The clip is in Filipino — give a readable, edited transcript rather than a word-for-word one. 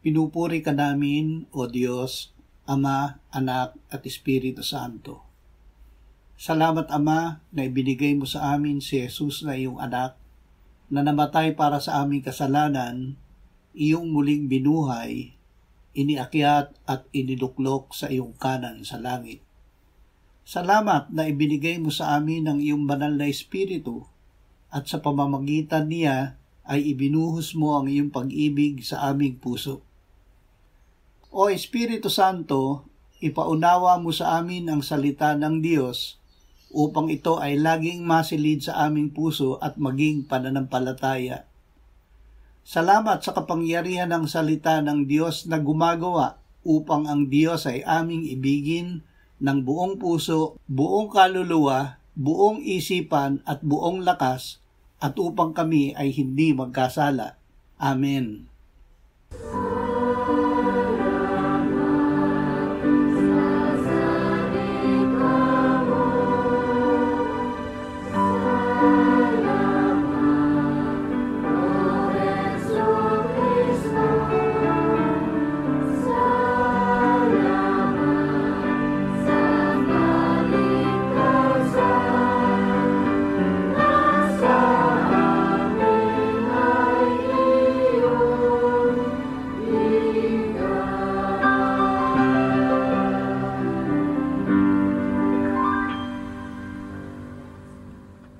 Pinupuri ka namin, O Diyos, Ama, Anak, at Espiritu Santo. Salamat, Ama, na ibinigay mo sa amin si Jesus na iyong anak, na namatay para sa aming kasalanan, iyong muling binuhay, iniakyat at iniluklok sa iyong kanan sa langit. Salamat na ibinigay mo sa amin ang iyong banal na Espiritu at sa pamamagitan niya ay ibinuhos mo ang iyong pag-ibig sa aming puso. O Espiritu Santo, ipaunawa mo sa amin ang salita ng Diyos upang ito ay laging masilid sa aming puso at maging pananampalataya. Salamat sa kapangyarihan ng salita ng Diyos na gumagawa upang ang Diyos ay aming ibigin ng buong puso, buong kaluluwa, buong isipan at buong lakas at upang kami ay hindi magkasala. Amen.